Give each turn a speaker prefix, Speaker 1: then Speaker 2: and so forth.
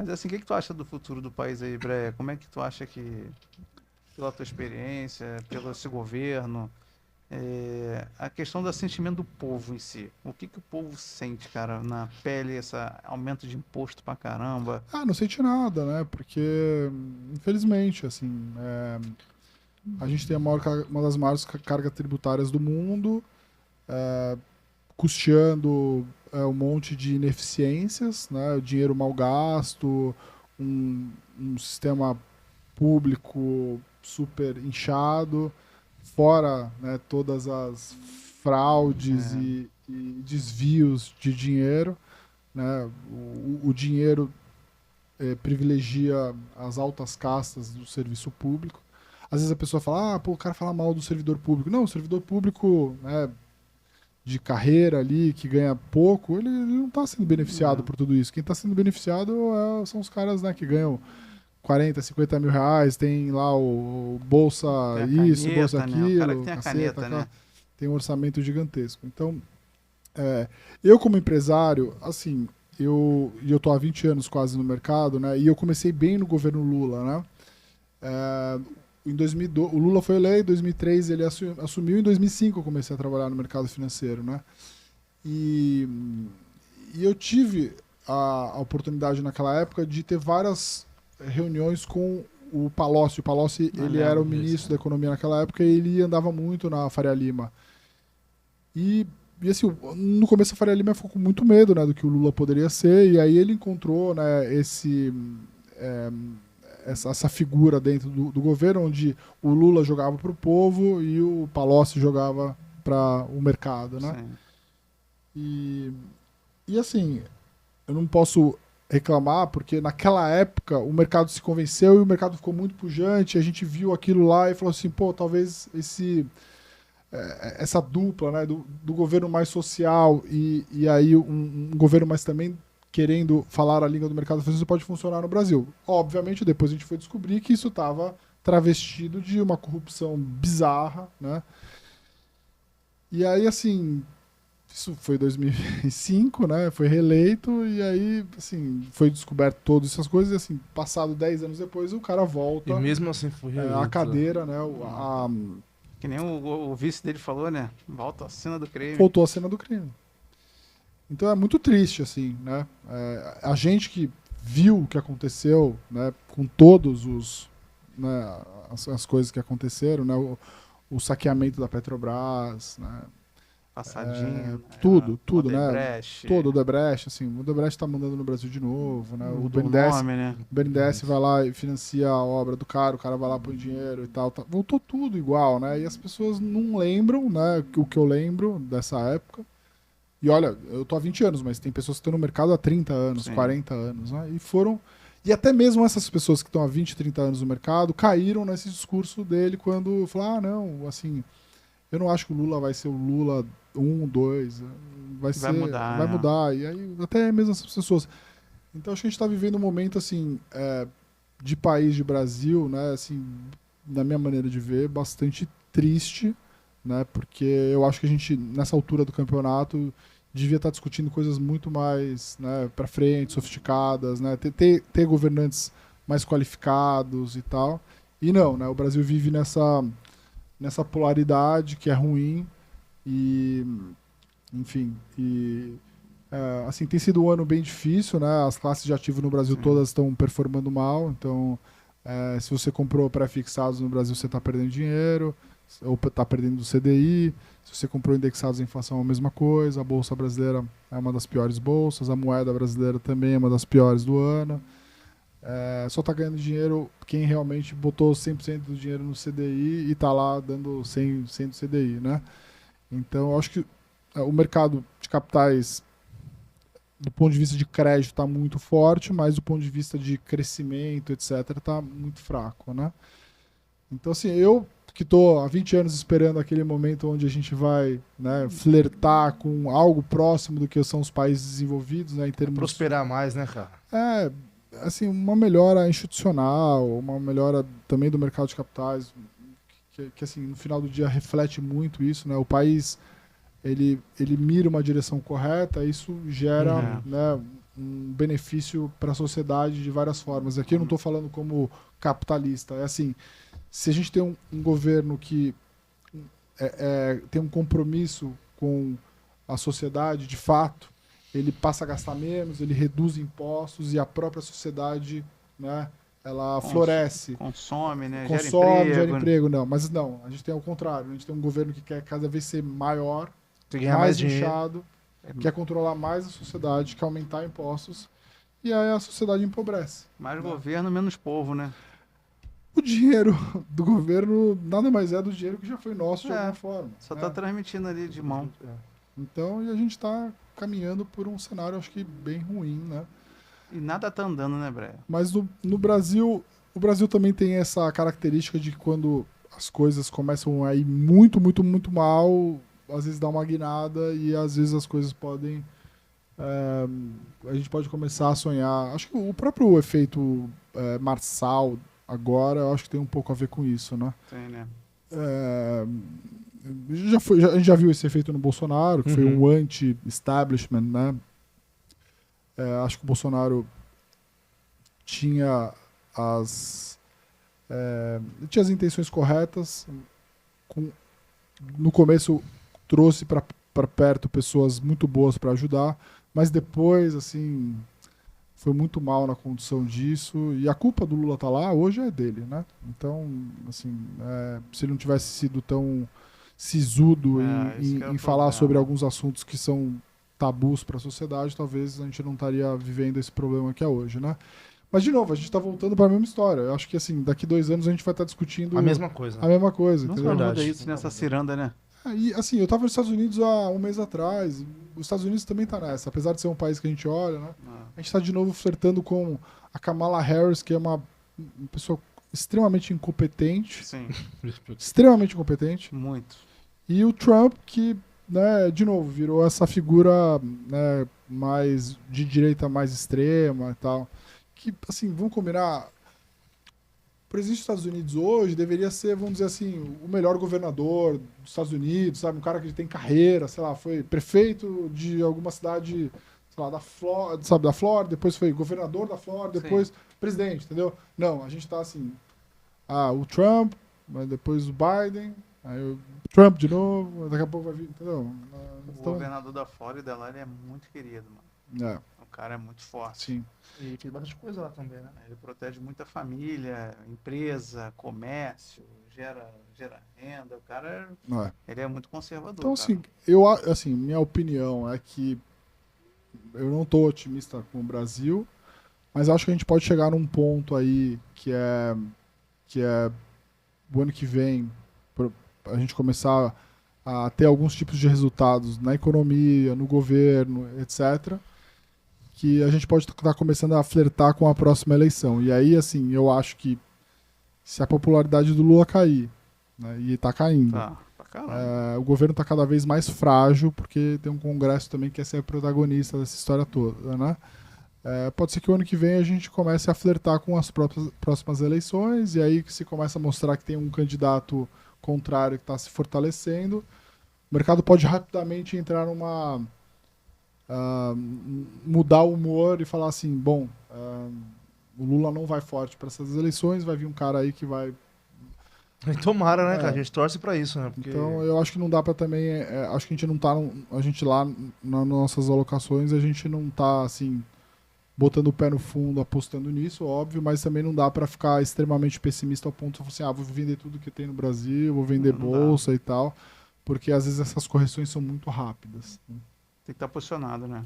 Speaker 1: Mas assim, o que tu acha do futuro do país aí, Breia? Como é que tu acha que, pela tua experiência, pelo esse governo, a questão do sentimento do povo em si? O que o povo sente, cara, na pele, esse aumento de imposto pra caramba?
Speaker 2: Não sente nada, né? Porque, infelizmente, assim, a gente tem uma das maiores cargas tributárias do mundo, custeando um monte de ineficiências, né? Dinheiro mal gasto, um sistema público super inchado, fora, né, todas as fraudes
Speaker 1: É,
Speaker 2: e desvios de dinheiro. Né? O dinheiro privilegia as altas castas do serviço público. Às vezes a pessoa fala, pô, o cara fala mal do servidor público. Não, o servidor público, né, de carreira ali, que ganha pouco, ele não está sendo beneficiado
Speaker 1: é,
Speaker 2: por tudo isso. Quem está sendo beneficiado são os caras, né, que ganham 40, 50 mil reais, tem lá o bolsa
Speaker 1: tem a
Speaker 2: isso, bolsa
Speaker 1: caneta, né? O cara que
Speaker 2: aquilo,
Speaker 1: tem a
Speaker 2: caceta,
Speaker 1: caneta,
Speaker 2: aquela,
Speaker 1: né?
Speaker 2: tem um orçamento gigantesco. Então, eu como empresário, assim, eu tô há 20 anos quase no mercado, né, e eu comecei bem no governo Lula, né, em 2002, o Lula foi eleito, em 2003 ele assumiu, em 2005 eu comecei a trabalhar no mercado financeiro, né, e, e eu tive a oportunidade naquela época de ter várias reuniões com o Palocci. O Palocci,
Speaker 1: Não
Speaker 2: ele era
Speaker 1: lembro
Speaker 2: o ministro
Speaker 1: disso.
Speaker 2: da Economia naquela época e ele andava muito na Faria Lima. E, e assim, no começo a Faria Lima ficou com muito medo, né, do que o Lula poderia ser, e aí ele encontrou, né, é, essa figura dentro do governo, onde o Lula jogava para o povo e o Palocci jogava para o mercado, né?
Speaker 1: Sim.
Speaker 2: E, e assim, eu não posso reclamar, porque naquela época o mercado se convenceu e o mercado ficou muito pujante, a gente viu aquilo lá e falou assim, pô, talvez essa dupla, né, do governo mais social e aí um governo mais também querendo falar a língua do mercado financeiro pode funcionar no Brasil. Obviamente, depois a gente foi descobrir que isso estava travestido de uma corrupção bizarra, né? E aí, assim, isso foi 2005, né? Foi reeleito e aí, assim, foi descoberto todas essas coisas e, assim, passado 10 anos depois, o cara
Speaker 3: E
Speaker 2: volta
Speaker 3: mesmo assim foi
Speaker 2: à
Speaker 3: reeleito.
Speaker 2: cadeira, né?
Speaker 1: Que nem o vice dele falou, né? Volta à cena do crime.
Speaker 2: Voltou à cena do crime. Então é muito triste, assim, né? A gente que viu o que aconteceu, né? Com todos os, né, as coisas que aconteceram, né? O saqueamento da Petrobras, né?
Speaker 1: Passadinho, o
Speaker 2: Tudo, né?
Speaker 1: Odebrecht,
Speaker 2: Todo o Odebrecht, assim, o Odebrecht tá mandando no Brasil de novo, né? O
Speaker 1: mudou o
Speaker 2: BNDES,
Speaker 1: nome, né?
Speaker 2: o BNDES vai lá e financia a obra do cara, o cara vai lá põe dinheiro e tal, tá. Voltou tudo igual, né? E as pessoas não lembram, né? O que eu lembro dessa época. E olha, eu tô há 20 anos, mas tem pessoas que estão no mercado há 30 anos,
Speaker 1: Sim.
Speaker 2: 40 anos, né? E foram. E até mesmo essas pessoas que estão há 20, 30 anos no mercado caíram nesse discurso dele quando falou: não, assim, eu não acho que o Lula vai ser o Lula 1, 2, vai
Speaker 1: Vai
Speaker 2: ser.
Speaker 1: mudar,
Speaker 2: Vai
Speaker 1: né?
Speaker 2: mudar. E aí, até mesmo essas pessoas. Então acho que a gente está vivendo um momento, assim, de país, de Brasil, né? Assim, na minha maneira de ver, bastante triste, né? Porque eu acho que a gente, nessa altura do campeonato, devia estar discutindo coisas muito mais, né, para frente, sofisticadas, né? Ter governantes mais qualificados e tal. E não, né? O Brasil vive nessa polaridade que é ruim e, enfim, assim, tem sido um ano bem difícil, né? As classes de ativo no Brasil
Speaker 1: Sim.
Speaker 2: todas estão performando mal, então se você comprou pré-fixados no Brasil, você está perdendo dinheiro, ou está perdendo do CDI. Se você comprou indexados à inflação, é a mesma coisa. A Bolsa Brasileira é uma das piores bolsas, a moeda brasileira também é uma das piores do ano. Só está ganhando dinheiro quem realmente botou 100% do dinheiro no CDI e está lá dando 100% do CDI, né? Então, eu acho que o mercado de capitais, do ponto de vista de crédito, está muito forte, mas do ponto de vista de crescimento, etc., está muito fraco, né? Então, assim, eu que estou há 20 anos esperando aquele momento onde a gente vai, né, flertar com algo próximo do que são os países desenvolvidos, né, em termos...
Speaker 3: Prosperar mais, né, cara?
Speaker 2: É, assim, uma melhora institucional, uma melhora também do mercado de capitais, que assim, no final do dia reflete muito isso, né? O país, ele mira uma direção correta, isso gera,
Speaker 1: É.
Speaker 2: né, um benefício para a sociedade de várias formas. Aqui eu não estou falando como capitalista. É assim, se a gente tem um governo que tem um compromisso com a sociedade, de fato, ele passa a gastar menos, ele reduz impostos e a própria sociedade, né, ela floresce.
Speaker 1: Consome, né?
Speaker 2: Consome, gera emprego. Não, mas não, a gente tem ao contrário. A gente tem um governo que quer cada vez ser maior, mais inchado, quer controlar mais a sociedade, quer aumentar impostos, e aí a sociedade empobrece.
Speaker 1: Mais governo, menos povo, né?
Speaker 2: O dinheiro do governo nada mais é do dinheiro que já foi nosso de alguma forma.
Speaker 1: Só está transmitindo ali de mão.
Speaker 2: Então, e a gente está caminhando por um cenário, acho que bem ruim, né?
Speaker 1: E nada tá andando, né, Breia?
Speaker 2: Mas no Brasil, o Brasil também tem essa característica de que quando as coisas começam a ir muito, muito, muito mal, às vezes dá uma guinada e às vezes as coisas podem... a gente pode começar a sonhar. Acho que o próprio efeito Marçal agora, eu acho que tem um pouco a ver com isso, né?
Speaker 1: Tem, né?
Speaker 2: A gente já viu esse efeito no Bolsonaro, que foi um anti-establishment, né? Acho que o Bolsonaro tinha as intenções corretas. No começo trouxe para perto pessoas muito boas para ajudar, mas depois, assim, foi muito mal na condução disso. E a culpa do Lula tá lá, hoje é dele, né? Então, assim, se ele não tivesse sido tão sisudo em falar sobre alguns assuntos que são tabus para a sociedade, talvez a gente não estaria vivendo esse problema que é hoje, né? Mas, de novo, a gente está voltando para a mesma história. Eu acho que, assim, daqui 2 anos a gente vai estar discutindo...
Speaker 3: A mesma coisa.
Speaker 2: A mesma coisa,
Speaker 1: não
Speaker 2: entendeu?
Speaker 1: Não muda isso nessa ciranda, né?
Speaker 2: E, assim, eu estava nos Estados Unidos há um mês atrás. Os Estados Unidos também está nessa. Apesar de ser um país que a gente olha, né? A gente está, de novo, flertando com a Kamala Harris, que é uma pessoa extremamente incompetente.
Speaker 1: Sim.
Speaker 2: Extremamente incompetente.
Speaker 1: Muito.
Speaker 2: E o Trump, que... né, de novo, virou essa figura, né, mais de direita mais extrema e tal. Que, assim, vamos combinar, o presidente dos Estados Unidos hoje deveria ser, vamos dizer assim, o melhor governador dos Estados Unidos, sabe? Um cara que tem carreira, sei lá, foi prefeito de alguma cidade, sei lá, da Flórida, depois foi governador da Flórida, depois presidente, entendeu? Não, a gente tá assim, o Trump, mas depois o Biden... Aí o Trump de novo, daqui a pouco vai vir, entendeu?
Speaker 1: O governador da Flórida lá, ele é muito querido, mano. O cara é muito forte.
Speaker 2: Sim.
Speaker 3: E fez bastante coisa lá também, né?
Speaker 1: Ele protege muita família, empresa, comércio, gera renda. O cara ele é muito conservador.
Speaker 2: Então,
Speaker 1: cara.
Speaker 2: assim, minha opinião é que eu não tô otimista com o Brasil, mas acho que a gente pode chegar num ponto aí que é o ano que vem, a gente começar a ter alguns tipos de resultados na economia, no governo, etc., que a gente pode estar começando a flertar com a próxima eleição. E aí, assim, eu acho que se a popularidade do Lula cair, né, e está caindo, o governo está cada vez mais frágil, porque tem um Congresso também que quer ser protagonista dessa história toda, né? Pode ser que o ano que vem a gente comece a flertar com as próximas eleições, e aí que se começa a mostrar que tem um candidato contrário que está se fortalecendo, o mercado pode rapidamente entrar numa... mudar o humor e falar assim, bom, o Lula não vai forte para essas eleições, vai vir um cara aí que vai...
Speaker 3: Tomara, né, cara? A gente torce para isso, né? Porque...
Speaker 2: Então, eu acho que não dá para também... acho que a gente não tá... a gente lá, nas nossas alocações, a gente não tá, assim... botando o pé no fundo, apostando nisso, óbvio, mas também não dá para ficar extremamente pessimista ao ponto de falar assim, vou vender tudo que tem no Brasil, vou vender bolsa e tal, porque às vezes essas correções são muito rápidas.
Speaker 1: Tem que estar posicionado, né?